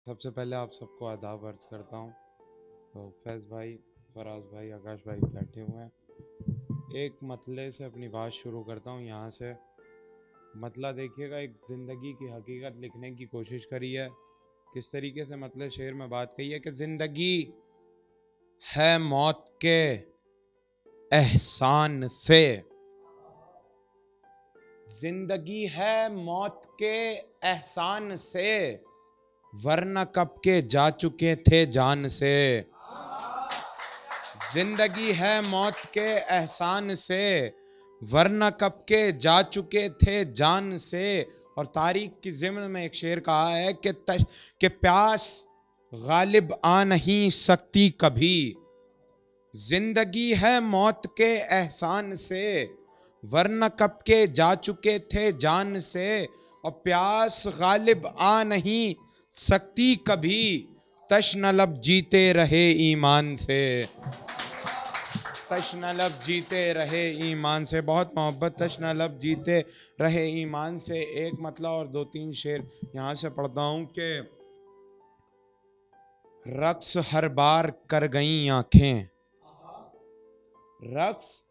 सबसे पहले आप सबको आदाब अर्ज करता हूँ। तो फैज़ भाई, फराज भाई, आकाश भाई बैठे हुए हैं। एक मतले से अपनी बात शुरू करता हूँ। यहाँ से मतला देखिएगा, एक ज़िंदगी की हकीकत लिखने की कोशिश करी है। किस तरीके से मतले शेर में बात कही है कि ज़िंदगी है मौत के एहसान से, जिंदगी है मौत के एहसान से, वरना कब के जा चुके थे जान से। जिंदगी है मौत के एहसान से, वरना कब के जा चुके थे जान से। और तारीख की ज़िम्न में एक शेर कहा है कि प्यास गालिब आ नहीं सकती कभी। जिंदगी है मौत के एहसान से, वरना कब के जा चुके थे जान से। और प्यास गालिब आ नहीं सकती कभी, तश्न लब जीते रहे ईमान से। तश्न लब जीते रहे ईमान से, बहुत मोहब्बत। तश्न लब जीते रहे ईमान से। एक मतलब और दो तीन शेर यहाँ से पढ़ता हूँ कि रक्स हर बार कर गई आंखें, रक्स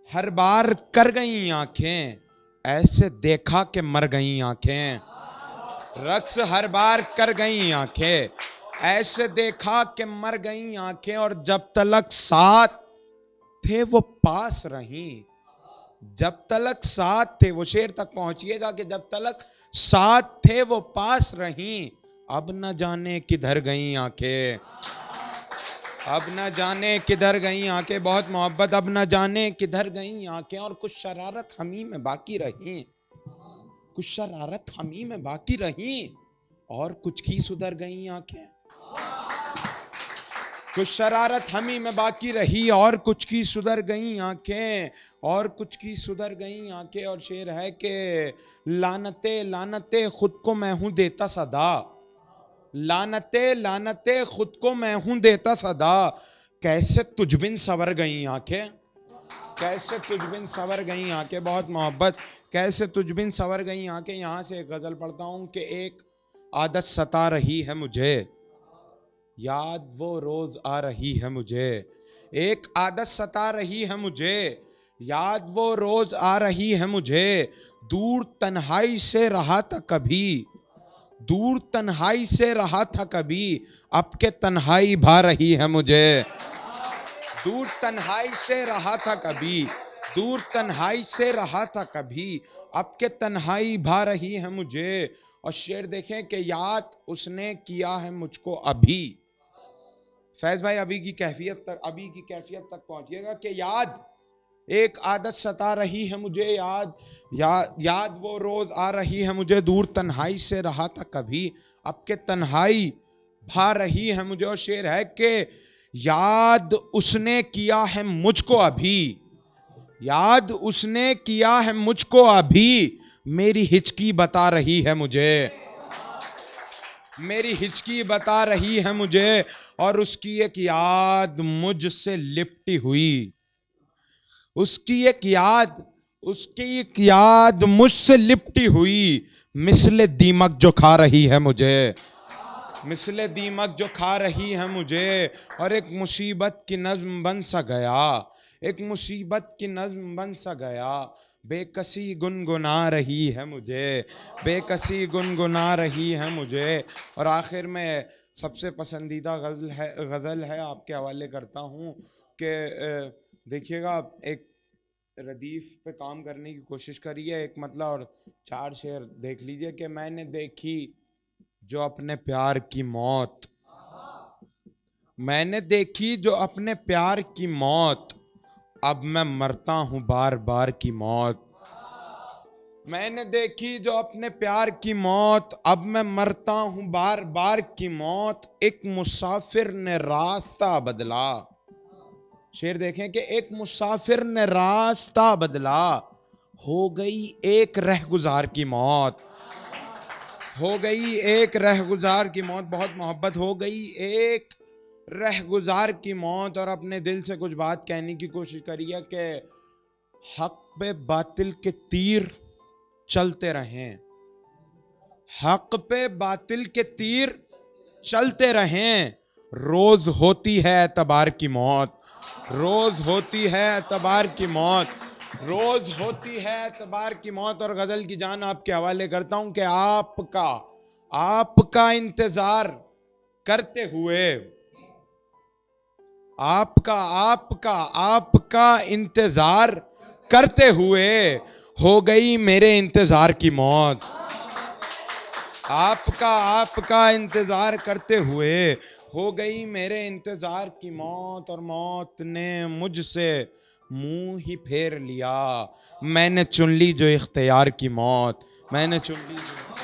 हर बार कर गई आंखें, ऐसे देखा कि मर गई आंखें। रक्स हर बार कर गई आंखें, ऐसे देखा कि मर गई आंखें। और जब तलक साथ थे वो पास रहीं, जब तलक साथ थे, वो शेर तक पहुंचिएगा कि जब तलक साथ थे वो पास रहीं, अब न जाने किधर गई आंखें। अब न जाने किधर गई आंखें, बहुत मोहब्बत। अब न जाने किधर गई आंखें, और कुछ शरारत हमी में बाकी रही, कुछ शरारत हमी में बाकी रही, और कुछ की सुधर गई आंखें। कुछ शरारत हमी में बाकी रही, और कुछ की सुधर गई आंखें, और कुछ की सुधर गई आंखें। और शेर है कि लानते लानते खुद को मैं हूं देता सदा, लानते लानते खुद को मैं हूं देता सदा, कैसे तुझ बिन सवर गई आंखें, कैसे तुझ बिन सवर गई आंखें। बहुत मोहब्बत। कैसे तुझ बिन सवर गई आंखें। यहां से एक गजल पढ़ता हूं कि एक आदत सता रही है मुझे, याद वो रोज आ रही है मुझे। एक आदत सता रही है मुझे, याद वो रोज आ रही है मुझे। दूर तन्हाई से रहा था कभी, दूर तन्हाई से रहा था कभी, अब के तन्हाई भा रही है मुझे। दूर तन्हाई से रहा था कभी, दूर तन्हाई से रहा था कभी, अब के तन्हाई भा रही है मुझे। और शेर देखें कि याद उसने किया है मुझको अभी। फैज भाई, अभी की कैफियत तक पहुंचिएगा कि याद एक आदत सता रही है मुझे, याद वो रोज आ रही है मुझे। दूर तन्हाई से रहा था कभी, अब के तन्हाई भा रही है मुझे। और शेर है कि याद उसने किया है मुझको अभी, याद उसने किया है मुझको अभी, मेरी हिचकी बता रही है मुझे, मेरी हिचकी बता रही है मुझे। और उसकी एक याद मुझसे लिपटी हुई, उसकी एक याद मुझसे लिपटी हुई, मिसले दीमक जो खा रही है मुझे, मिसले दीमक जो खा रही है मुझे। और एक मुसीबत की नज़्म बन सा गया, एक मुसीबत की नज़्म बन सा गया, बेकसी गुनगुना रही है मुझे, बेकसी गुनगुना रही है मुझे। और आखिर में सबसे पसंदीदा गज़ल है, आपके हवाले करता हूँ कि देखिएगा, एक रदीफ पे काम करने की कोशिश करी है। एक मतलब और चार शेर देख लीजिए कि मैंने देखी जो अपने प्यार की मौत, मैंने देखी जो अपने प्यार की मौत, अब मैं मरता हूं बार बार की मौत। मैंने देखी जो अपने प्यार की मौत, अब मैं मरता हूं बार बार की मौत। एक मुसाफिर ने रास्ता बदला, शेर देखें कि एक मुसाफिर ने रास्ता बदला, हो गई एक रहगुजार की मौत, हो गई एक रहगुजार की मौत। बहुत मोहब्बत। हो गई एक रहगुजार की मौत। और अपने दिल से कुछ बात कहने की कोशिश करी है कि हक पे बातिल के तीर चलते रहें, हक पे बातिल के तीर चलते रहें, रोज होती है एतबार की मौत, रोज होती है एतबार की मौत, रोज होती है एतबार की मौत। और गजल की जान आपके हवाले करता हूं कि आपका इंतजार करते हुए, आपका इंतजार करते हुए हो गई मेरे इंतजार की मौत। आपका इंतजार करते हुए हो गई मेरे इंतजार की मौत। और मौत ने मुझसे मुंह ही फेर लिया, मैंने चुन ली जो इख्तियार की मौत, मैंने चुन ली जो